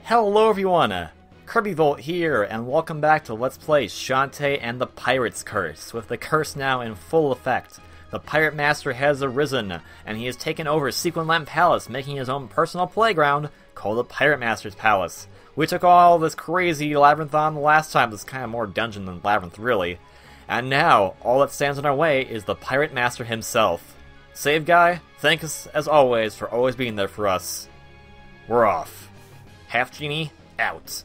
Hello everyone, KirbyVolt here, and welcome back to Let's Play Shantae and the Pirate's Curse. With the curse now in full effect, the Pirate Master has arisen, and he has taken over Sequin Palace, making his own personal playground called the Pirate Master's Palace. We took all this crazy labyrinth on the last time. This is kind of more dungeon than labyrinth, really. And now, all that stands in our way is the Pirate Master himself. Save Guy, thanks as always for always being there for us. We're off. Half-Genie, out.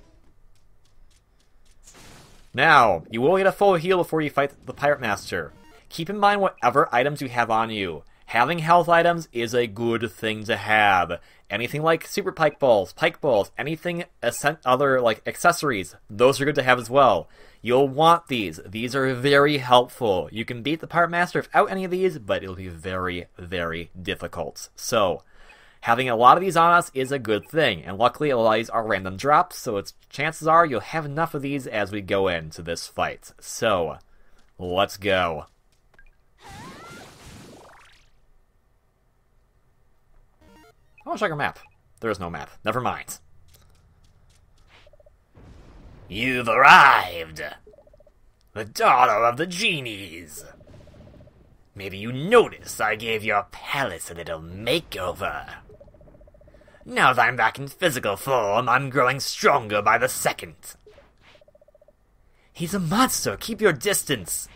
Now, you will get a full heal before you fight the Pirate Master. Keep in mind whatever items you have on you. Having health items is a good thing to have. Anything like super pike balls, anything other like accessories, those are good to have as well. You'll want these. These are very helpful. You can beat the Pirate Master without any of these, but it'll be very, very difficult. So, having a lot of these on us is a good thing, and luckily a lot of these are random drops, so chances are you'll have enough of these as we go into this fight. So, let's go. I want to check our map. There is no map. Never mind. You've arrived! The daughter of the genies! Maybe you noticed I gave your palace a little makeover. Now that I'm back in physical form, I'm growing stronger by the second. He's a monster! Keep your distance!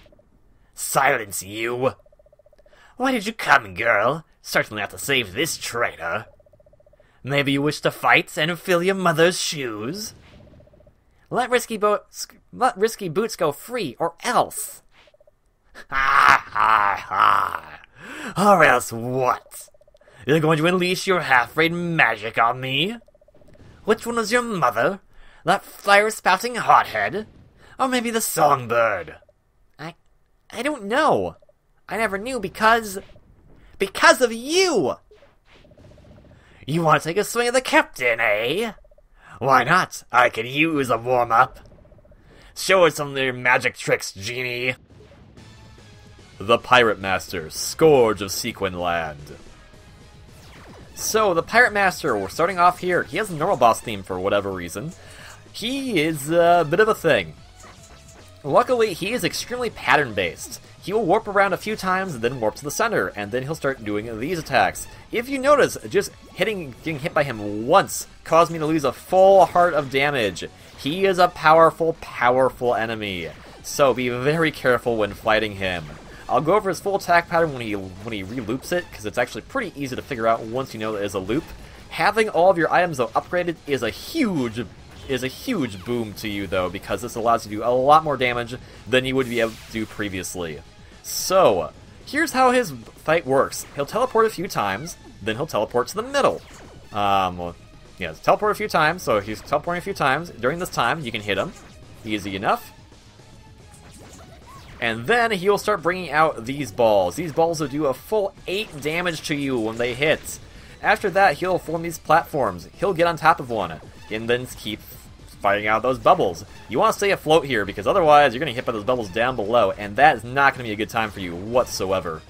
Silence, you! Why did you come, girl? Certainly not to save this traitor. Maybe you wish to fight and fill your mother's shoes? Let risky boots go free, or else! Ha ha ha! Or else what? You're going to unleash your half-brained magic on me? Which one was your mother? That fire-spouting hothead? Or maybe the songbird? I don't know. I never knew because of you! You want to take a swing at the captain, eh? Why not? I could use a warm-up. Show us some of your magic tricks, genie. The Pirate Master, Scourge of Sequin Land. So, the Pirate Master, we're starting off here. He has a normal boss theme for whatever reason. He is a bit of a thing. Luckily, he is extremely pattern-based. He will warp around a few times and then warp to the center, and then he'll start doing these attacks. If you notice, just getting hit by him once caused me to lose a full heart of damage. He is a powerful, powerful enemy, so be very careful when fighting him. I'll go over his full attack pattern when he re-loops it, because it's actually pretty easy to figure out once you know it is a loop. Having all of your items, though, upgraded is a huge boom to you, though, because this allows you to do a lot more damage than you would be able to do previously. So, here's how his fight works. He'll teleport a few times, then he'll teleport to the middle. Teleport a few times, so he's teleporting a few times. During this time, you can hit him. Easy enough. And then he'll start bringing out these balls. These balls will do a full 8 damage to you when they hit. After that, he'll form these platforms. He'll get on top of one, and then keep firing out those bubbles. You want to stay afloat here, because otherwise you're going to get hit by those bubbles down below, and that is not going to be a good time for you whatsoever.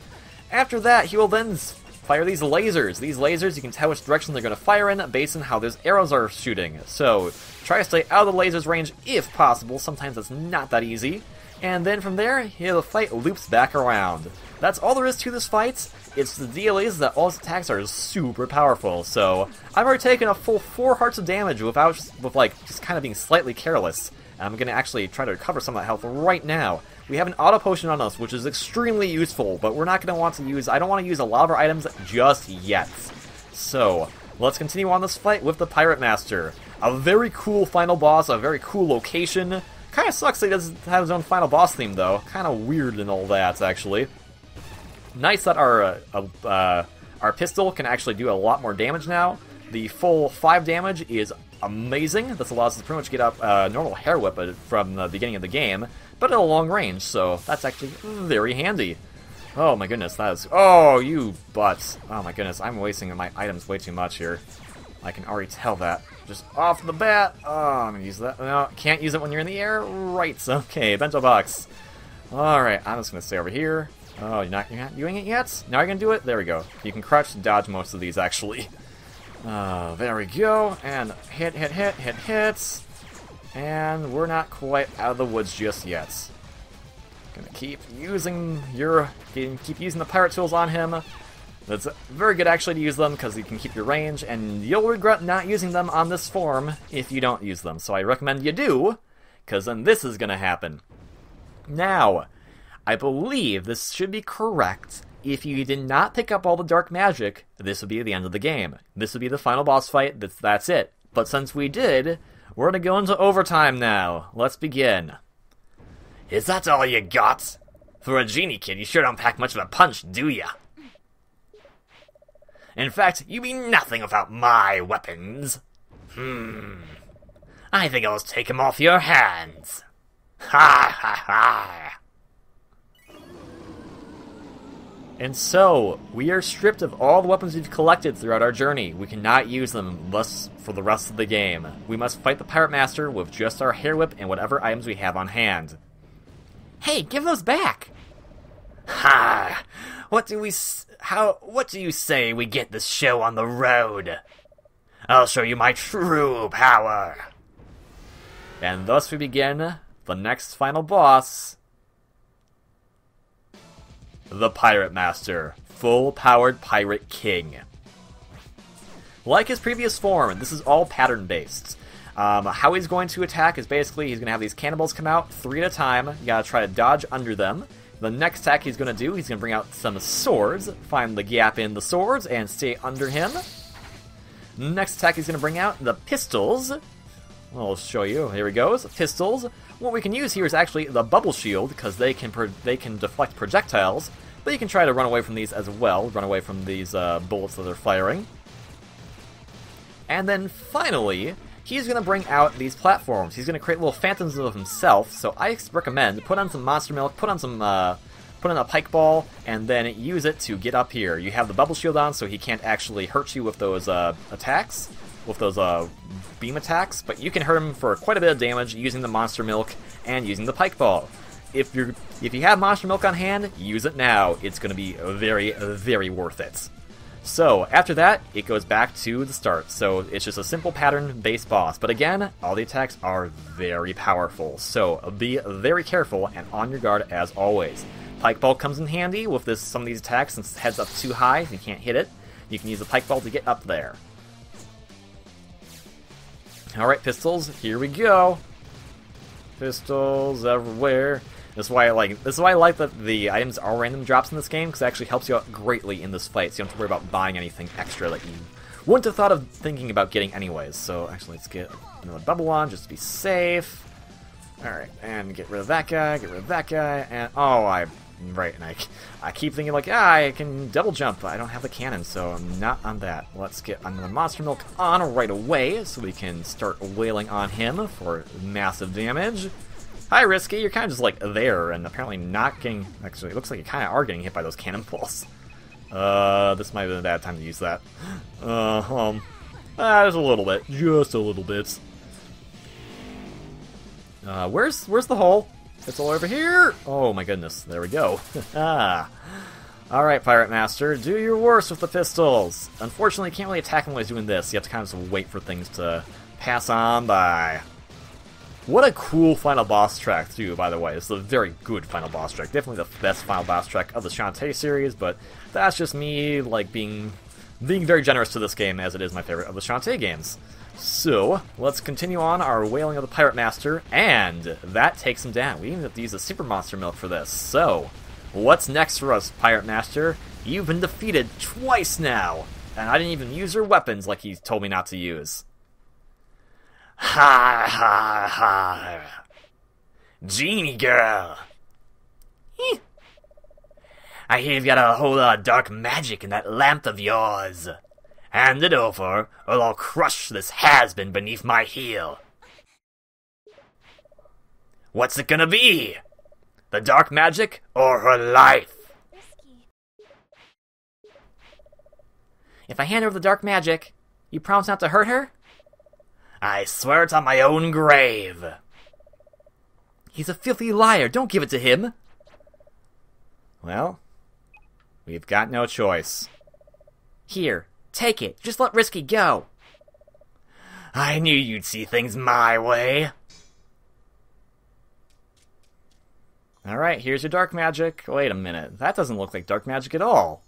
After that, he will then fire these lasers. These lasers, you can tell which direction they're going to fire in based on how those arrows are shooting. So, try to stay out of the lasers range if possible. Sometimes it's not that easy. And then from there, the fight loops back around. That's all there is to this fight. The deal is that all his attacks are super powerful, so I've already taken a full 4 hearts of damage with just kind of being slightly careless. I'm going to actually try to recover some of that health right now. We have an auto potion on us, which is extremely useful, but we're not going to want to use, I don't want to use a lot of our items just yet. So, let's continue on this fight with the Pirate Master. A very cool final boss, a very cool location. Kind of sucks that he doesn't have his own final boss theme, though. Kind of weird and all that, actually. Nice that our pistol can actually do a lot more damage now. The full 5 damage is amazing. This allows us to pretty much get up normal hair whip from the beginning of the game, but at a long range, so that's actually very handy. Oh my goodness, that is... Oh, you butts. Oh my goodness, I'm wasting my items way too much here. I can already tell that. Just off the bat. Oh, I'm gonna use that. No, can't use it when you're in the air. Right, okay, bento box. Alright, I'm just gonna stay over here. Oh, you're not doing it yet? Now you're gonna do it? There we go. You can crouch to dodge most of these, actually. There we go, and hit, hits. And we're not quite out of the woods just yet. Gonna keep using the pirate tools on him. That's very good actually to use them because you can keep your range, and you'll regret not using them on this form if you don't use them. So I recommend you do, because then this is gonna happen. Now, I believe this should be correct. If you did not pick up all the dark magic, this would be the end of the game. This would be the final boss fight. That's it. But since we did, we're gonna go into overtime now. Let's begin. Is that all you got? For a genie kid, you sure don't pack much of a punch, do ya? In fact, you mean nothing without my weapons. I think I'll take him off your hands. Ha ha ha! And so, we are stripped of all the weapons we've collected throughout our journey. We cannot use them thus for the rest of the game. We must fight the Pirate Master with just our hair whip and whatever items we have on hand. Hey, give those back! Ha! What do you say we get this show on the road? I'll show you my true power. And thus we begin the next final boss. The Pirate Master, full-powered Pirate King. Like his previous form, this is all pattern-based. How he's going to attack is basically he's going to have these cannonballs come out 3 at a time. You gotta try to dodge under them. The next attack he's going to do, he's going to bring out some swords, find the gap in the swords, and stay under him. Next attack he's going to bring out the pistols. I'll show you. Here he goes. Pistols. What we can use here is actually the bubble shield, because they can deflect projectiles, but you can try to run away from these as well, run away from these bullets that they're firing. And then finally, he's going to bring out these platforms. He's going to create little phantoms of himself, so I recommend put on some monster milk, put in a pike ball, and then use it to get up here. You have the bubble shield on, so he can't actually hurt you with those attacks, with those beam attacks, but you can hurt him for quite a bit of damage using the monster milk and using the pike ball. If you have monster milk on hand, use it now. It's going to be very, very worth it. So, after that, it goes back to the start. So, it's just a simple pattern-based boss. But again, all the attacks are very powerful. So, be very careful and on your guard as always. Pike ball comes in handy with some of these attacks. Since the head's up too high, you can't hit it. You can use the pike ball to get up there. Alright, pistols, here we go. Pistols everywhere. This is why I like that the items are random drops in this game, because it actually helps you out greatly in this fight, so you don't have to worry about buying anything extra that you wouldn't have thought of thinking about getting anyways. So actually, let's get another bubble on just to be safe. Alright, and get rid of that guy, and I keep thinking like, I can double jump, but I don't have the cannon, so I'm not on that. Let's get another monster milk on right away, so we can start wailing on him for massive damage. Hi, Risky, you're kind of just like there, and apparently not getting, actually it looks like you kind of are getting hit by those cannonballs. This might have been a bad time to use that. Just a little bit, just a little bit. Where's the hole? It's all over here! Oh my goodness, there we go. Alright, Pirate Master, do your worst with the pistols. Unfortunately, you can't really attack him while he's doing this. You have to kind of just wait for things to pass on by. What a cool final boss track, too, by the way. It's a very good final boss track. Definitely the best final boss track of the Shantae series, but that's just me, like, being very generous to this game, as it is my favorite of the Shantae games. So, let's continue on our wailing of the Pirate Master, and that takes him down. We even have to use the Super Monster Milk for this. So, what's next for us, Pirate Master? You've been defeated twice now, and I didn't even use your weapons like he told me not to use. Ha ha ha! Genie girl! I hear you've got a whole lot of dark magic in that lamp of yours. Hand it over, or I'll crush this has-been beneath my heel. What's it gonna be? The dark magic, or her life? If I hand over the dark magic, you promise not to hurt her? I swear it on my own grave. He's a filthy liar. Don't give it to him. Well, we've got no choice. Here, Take it. Just let Risky go. I knew you'd see things my way. Alright, here's your dark magic. Wait a minute. That doesn't look like dark magic at all.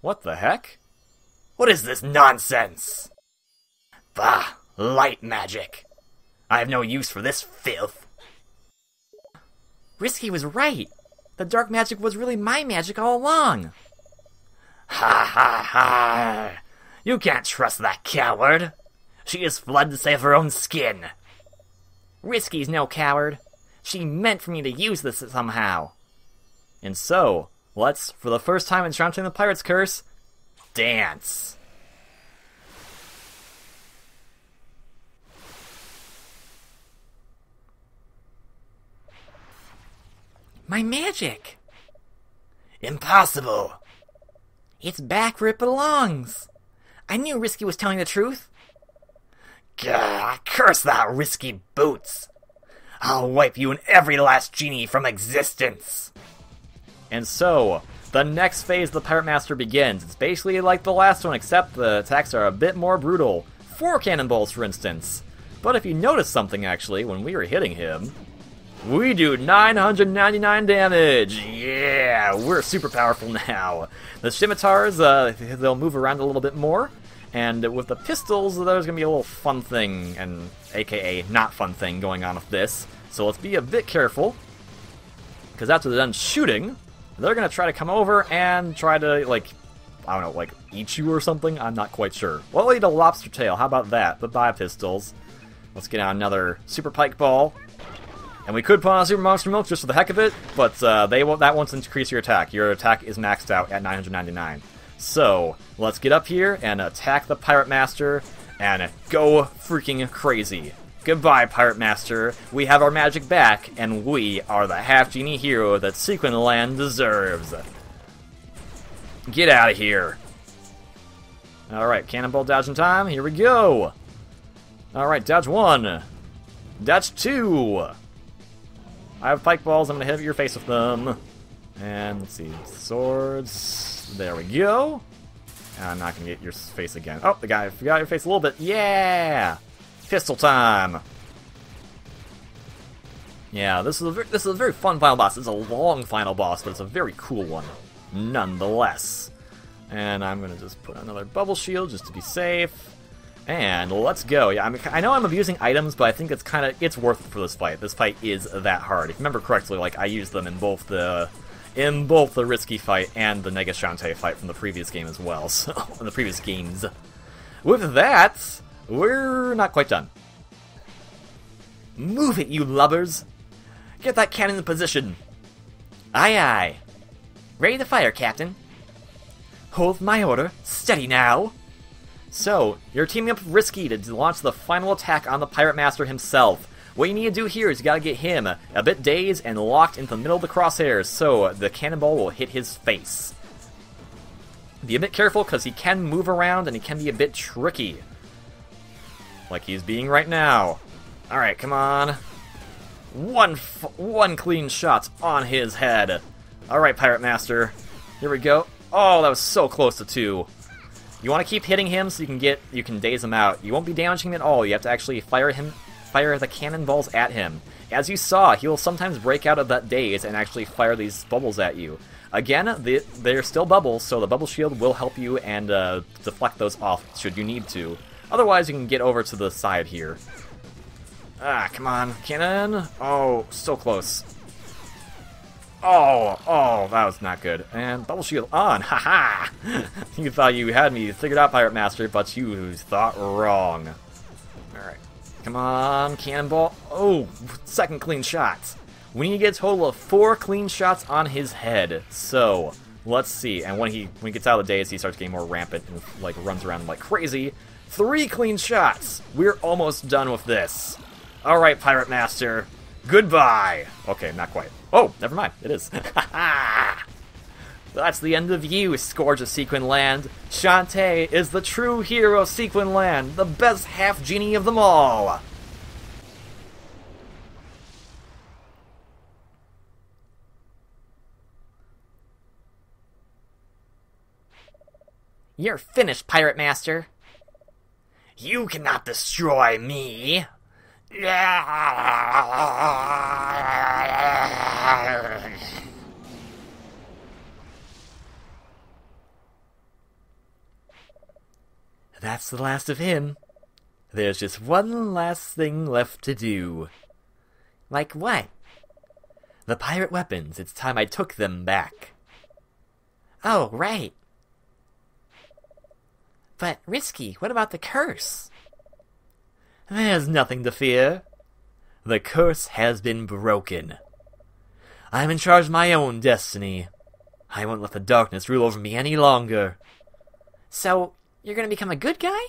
What the heck? What is this nonsense? Bah, light magic. I have no use for this filth. Risky was right. The dark magic was really my magic all along. Ha ha ha! You can't trust that coward. She has fled to save her own skin. Risky's no coward. She meant for me to use this somehow. And so, let's, for the first time in Shantae the Pirate's Curse, dance. My magic! Impossible! It's back where it belongs. I knew Risky was telling the truth. Gah, curse that Risky boots! I'll wipe you and every last genie from existence! And so, the next phase of the Pirate Master begins. It's basically like the last one, except the attacks are a bit more brutal. 4 cannonballs, for instance. But if you notice something, actually, when we were hitting him, we do 999 damage! Yeah, we're super powerful now. The scimitars, they'll move around a little bit more. And with the pistols, there's going to be a little fun thing, and aka not fun thing, going on with this. So let's be a bit careful. Because after they're done shooting, they're going to try to come over and try to, like, I don't know, like, eat you or something? I'm not quite sure. We'll eat a lobster tail, how about that? Bye-bye, pistols. Let's get out another super pike ball. And we could put on a Super Monster Milk just for the heck of it, but that won't increase your attack. Your attack is maxed out at 999. So, let's get up here and attack the Pirate Master and go freaking crazy. Goodbye, Pirate Master. We have our magic back, and we are the Half-Genie hero that Sequin Land deserves. Get out of here. Alright, cannonball dodging time. Here we go. Alright, dodge 1. Dodge 2. I have pike balls. I'm going to hit your face with them. And let's see. Swords. There we go. I'm not going to get your face again. Oh, the guy forgot your face a little bit. Yeah! Pistol time. Yeah, this is a very fun final boss. It's a long final boss, but it's a very cool one, nonetheless. And I'm going to just put another bubble shield just to be safe. And let's go. Yeah, I know I'm abusing items, but I think it's worth it for this fight. This fight is that hard. If you remember correctly, like I used them in both the Risky fight and the Nega Shantae fight from the previous game as well. So in the previous games. With that, we're not quite done. Move it, you lubbers! Get that cannon in position. Aye aye. Ready to fire, Captain. Hold my order. Steady now. So, you're teaming up with Risky to launch the final attack on the Pirate Master himself. What you need to do here is you gotta get him a bit dazed and locked into the middle of the crosshairs so the cannonball will hit his face. Be a bit careful because he can move around and he can be a bit tricky. Like he's being right now. Alright, come on. One clean shot on his head. Alright, Pirate Master. Here we go. Oh, that was so close to 2. You want to keep hitting him so you can daze him out. You won't be damaging him at all. You have to actually fire the cannonballs at him. As you saw, he will sometimes break out of that daze and actually fire these bubbles at you. Again, they're still bubbles, so the bubble shield will help you and deflect those off should you need to. Otherwise, you can get over to the side here. Ah, come on, cannon! Oh, so close. Oh, that was not good. And bubble shield on, haha! You thought you had me figured out, Pirate Master, but you thought wrong. Alright, come on, cannonball. Oh, second clean shot. We need to get a total of 4 clean shots on his head. So, let's see. And when he gets out of the daze, he starts getting more rampant and like runs around like crazy. 3 clean shots! We're almost done with this. Alright, Pirate Master. Goodbye! Okay, not quite. Oh, never mind. It is. That's the end of you, Scourge of Sequin Land. Shantae is the true hero of Sequin Land, the best half-genie of them all. You're finished, Pirate Master. You cannot destroy me. That's the last of him. There's just one last thing left to do. Like what? The pirate weapons. It's time I took them back. Oh, right. But, Risky, what about the curse? There's nothing to fear. The curse has been broken. I'm in charge of my own destiny. I won't let the darkness rule over me any longer. So, you're gonna become a good guy?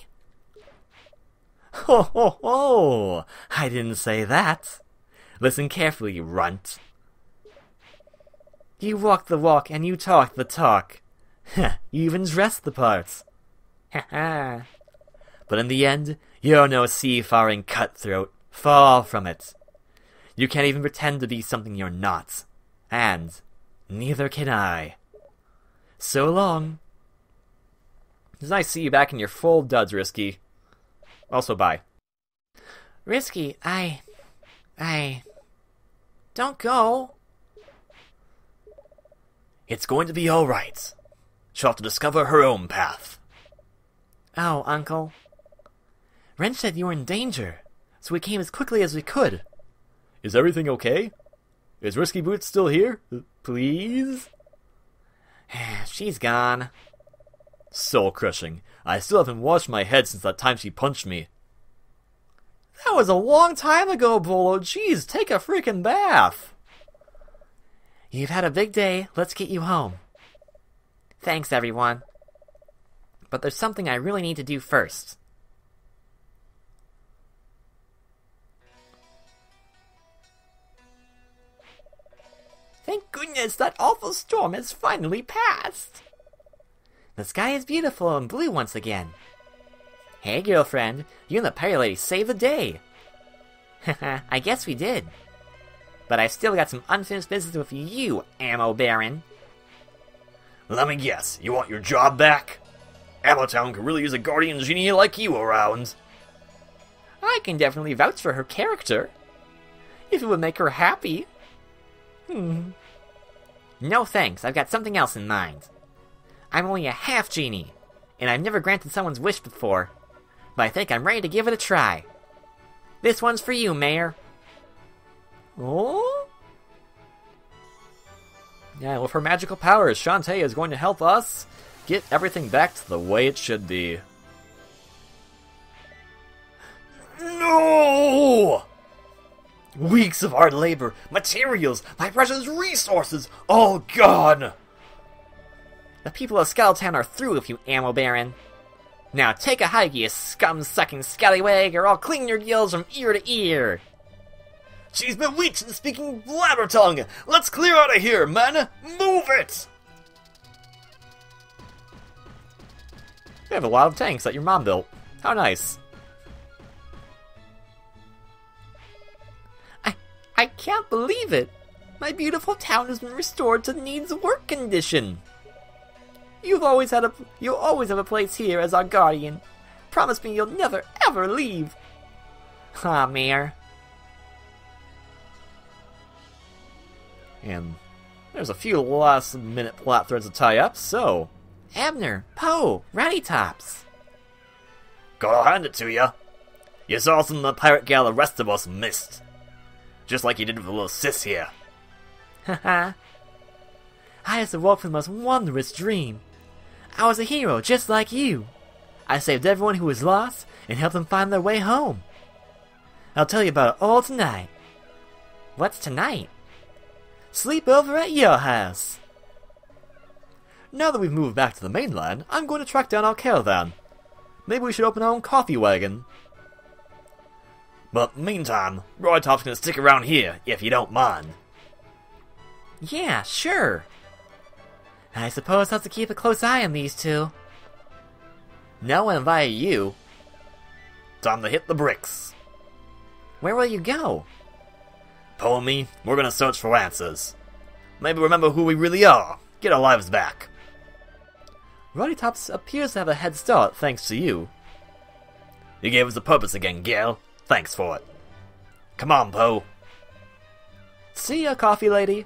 Ho ho ho! I didn't say that. Listen carefully, runt. You walk the walk and you talk the talk. You even dress the parts. Ha. But in the end, you're no seafaring cutthroat. Far from it. You can't even pretend to be something you're not. And neither can I. So long. It's nice to see you back in your full duds, Risky. Also, bye. Risky, I... Don't go. It's going to be alright. She'll have to discover her own path. Oh, Uncle. Wrench said you were in danger, so we came as quickly as we could. Is everything okay? Is Risky Boots still here? Please? She's gone. Soul-crushing. I still haven't washed my head since that time she punched me. That was a long time ago, Bolo. Jeez, take a freaking bath. You've had a big day. Let's get you home. Thanks, everyone. But there's something I really need to do first. Thank goodness that awful storm has finally passed. The sky is beautiful and blue once again. Hey, girlfriend, you and the pirate lady saved the day. Haha, I guess we did. But I still got some unfinished business with you, Ammo Baron. Let me guess, you want your job back? Ammo Town could really use a guardian genie like you around. I can definitely vouch for her character. If it would make her happy. No thanks, I've got something else in mind. I'm only a half-genie, and I've never granted someone's wish before, but I think I'm ready to give it a try. This one's for you, Mayor. Oh? Yeah, with her magical powers, Shantae is going to help us get everything back to the way it should be. No! Weeks of hard labor, materials, my precious resources, all gone! The people of Scuttle Town are through with you, Ammo Baron. Now take a hike, you scum-sucking scallywag, or I'll clean your gills from ear to ear. She's bewitched and speaking blabber tongue! Let's clear out of here, men! Move it! You have a lot of tanks that your mom built. How nice. I can't believe it. My beautiful town has been restored to needs work condition. You'll always have a place here as our guardian. Promise me you'll never ever leave. Ah, Mayor. And there's a few last-minute plot threads to tie up, so... Abner, Poe, Rowdy Tops. Gotta hand it to ya. You saw some of the pirate gal the rest of us missed. Just like you did with the little sis here. Haha. I just awoke from the most wondrous dream. I was a hero just like you. I saved everyone who was lost and helped them find their way home. I'll tell you about it all tonight. What's tonight? Sleep over at your house. Now that we've moved back to the mainland, I'm going to track down our caravan. Maybe we should open our own coffee wagon. But meantime, Roytop's gonna stick around here, if you don't mind. Yeah, sure. I suppose I'll have to keep a close eye on these two. No one via you. Time to hit the bricks. Where will you go? Poe and me, we're gonna search for answers. Maybe remember who we really are. Get our lives back. Roddy Tops appears to have a head start thanks to you. You gave us a purpose again, Gale. Thanks for it. Come on, Poe. See ya, coffee lady.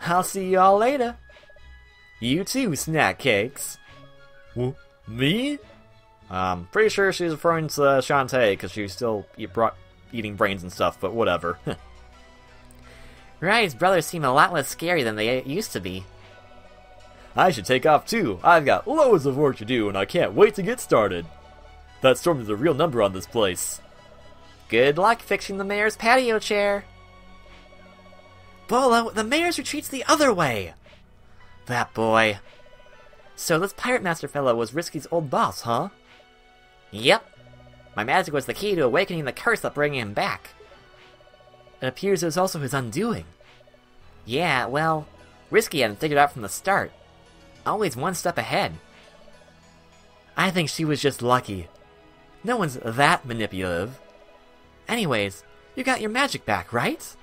I'll see y'all later. You too, snack cakes. Me? Pretty sure she's referring to Shantae, because she's still eating brains and stuff, but whatever. Roddy's brothers seem a lot less scary than they used to be. I should take off too. I've got loads of work to do, and I can't wait to get started. That storm is a real number on this place. Good luck fixing the mayor's patio chair. Bolo, the mayor's retreat's the other way. That boy. So this pirate master fellow was Risky's old boss, huh? Yep. My magic was the key to awakening the curse that bringing him back. It appears it was also his undoing. Yeah, well, Risky hadn't figured out from the start. Always one step ahead. I think she was just lucky. No one's that manipulative. Anyways, you got your magic back, right?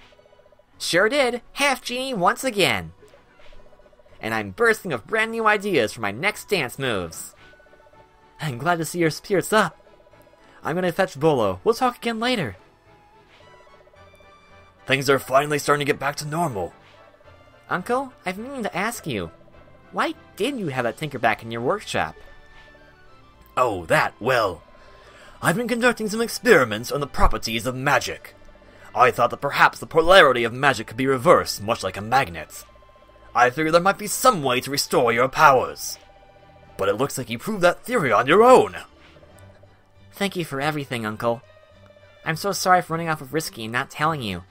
Sure did. Half-Genie once again. And I'm bursting with brand new ideas for my next dance moves. I'm glad to see your spirits up. I'm gonna fetch Bolo. We'll talk again later. Things are finally starting to get back to normal. Uncle, I've been meaning to ask you. Why did you have that tinker back in your workshop? Oh, well. I've been conducting some experiments on the properties of magic. I thought that perhaps the polarity of magic could be reversed, much like a magnet. I figured there might be some way to restore your powers. But it looks like you proved that theory on your own. Thank you for everything, Uncle. I'm so sorry for running off with Risky and not telling you.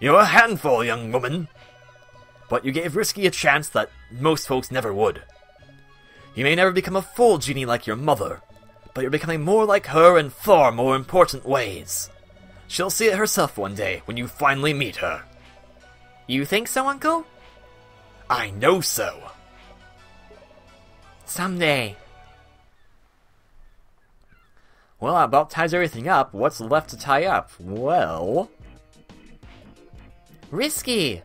You're a handful, young woman. But you gave Risky a chance that most folks never would. You may never become a full genie like your mother, but you're becoming more like her in far more important ways. She'll see it herself one day when you finally meet her. You think so, Uncle? I know so. Someday. Well, that about ties everything up. What's left to tie up? Well... Risky!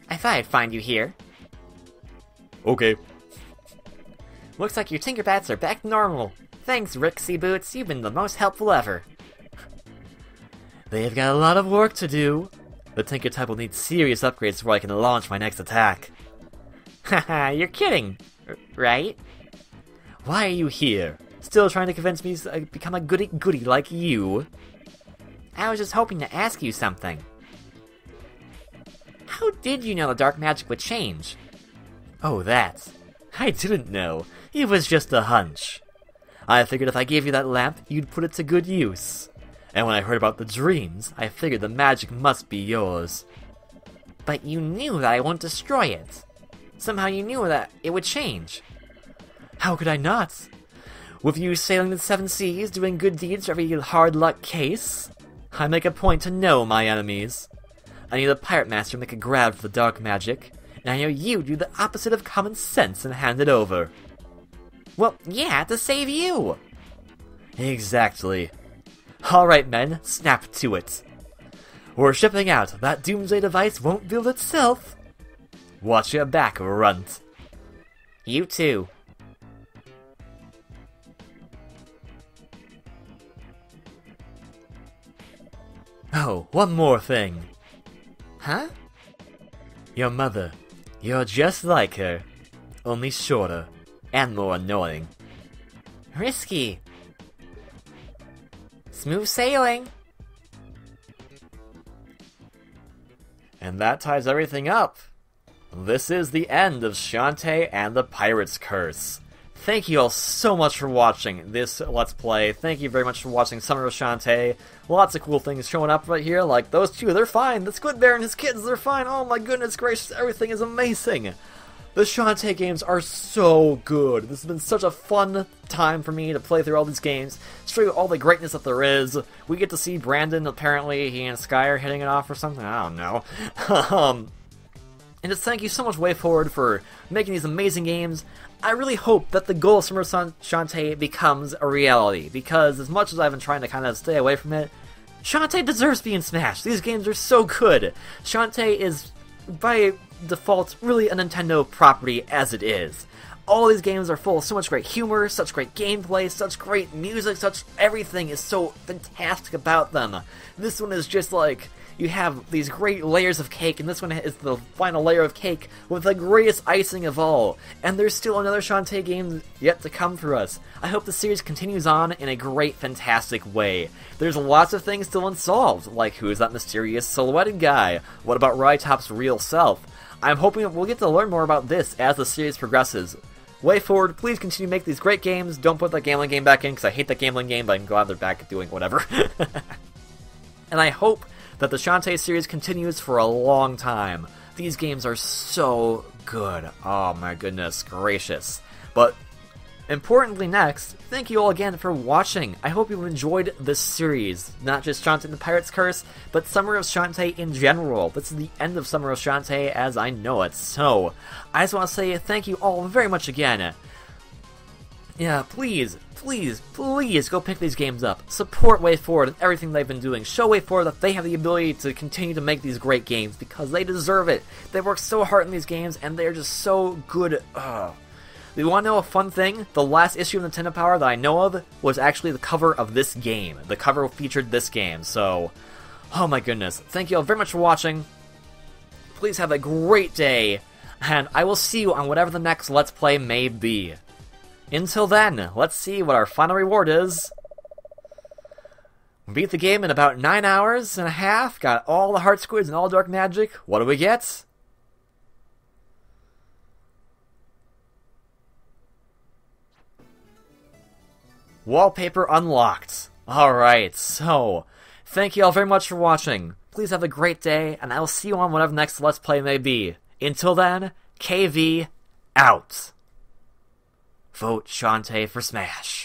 I thought I'd find you here. Okay. Looks like your Tinkerbats are back to normal. Thanks, Rixie Boots. You've been the most helpful ever. They've got a lot of work to do. The Tinker type will need serious upgrades before I can launch my next attack. Haha, you're kidding, right? Why are you here? Still trying to convince me to become a goody-goody like you? I was just hoping to ask you something. How did you know the dark magic would change? Oh, that. I didn't know. It was just a hunch. I figured if I gave you that lamp, you'd put it to good use. And when I heard about the dreams, I figured the magic must be yours. But you knew that I won't destroy it. Somehow you knew that it would change. How could I not? With you sailing the seven seas, doing good deeds for every hard luck case, I make a point to know my enemies. I need a pirate master to make a grab for the dark magic, and I know you do the opposite of common sense and hand it over. Well, yeah, to save you! Exactly. Alright men, snap to it. We're shipping out. That doomsday device won't build itself. Watch your back, runt. You too. Oh, one more thing. Huh? Your mother. You're just like her. Only shorter. And more annoying. Risky. Smooth sailing. And that ties everything up. This is the end of Shantae and the Pirate's Curse. Thank you all so much for watching this Let's Play. Thank you very much for watching Summer of Shantae. Lots of cool things showing up right here, like those two, they're fine. The Squid Bear and his kids, they're fine. Oh my goodness gracious, everything is amazing. The Shantae games are so good. This has been such a fun time for me to play through all these games, show you all the greatness that there is. We get to see Brandon, apparently he and Sky are hitting it off or something, I don't know. And just thank you so much, WayForward, for making these amazing games. I really hope that the goal of Summer Shantae becomes a reality, because as much as I've been trying to kind of stay away from it, Shantae deserves being smashed. These games are so good. Shantae is by default, really a Nintendo property as it is. All these games are full of so much great humor, such great gameplay, such great music, such everything is so fantastic about them. This one is just like, you have these great layers of cake, and this one is the final layer of cake with the greatest icing of all. And there's still another Shantae game yet to come for us. I hope the series continues on in a great, fantastic way. There's lots of things still unsolved, like who is that mysterious silhouetted guy? What about Rytop's real self? I'm hoping we'll get to learn more about this as the series progresses. Way forward, please continue to make these great games. Don't put that gambling game back in, because I hate that gambling game, but I'm glad they're back doing whatever. And I hope that the Shantae series continues for a long time. These games are so good. Oh my goodness gracious. But importantly next, thank you all again for watching. I hope you enjoyed this series. Not just Shantae and the Pirate's Curse, but Summer of Shantae in general. This is the end of Summer of Shantae as I know it. So, I just want to say thank you all very much again. Yeah, please go pick these games up. Support WayForward and everything they've been doing. Show WayForward that they have the ability to continue to make these great games because they deserve it. They work so hard in these games and they're just so good. You want to know a fun thing? The last issue of Nintendo Power that I know of was actually the cover of this game. The cover featured this game, so... Oh my goodness. Thank you all very much for watching. Please have a great day, and I will see you on whatever the next Let's Play may be. Until then, let's see what our final reward is. Beat the game in about 9 hours and a half, got all the heart squids and all dark magic. What do we get? Wallpaper unlocked. Alright, so, thank you all very much for watching. Please have a great day, and I will see you on whatever next Let's Play may be. Until then, KV out. Vote Shantae for Smash.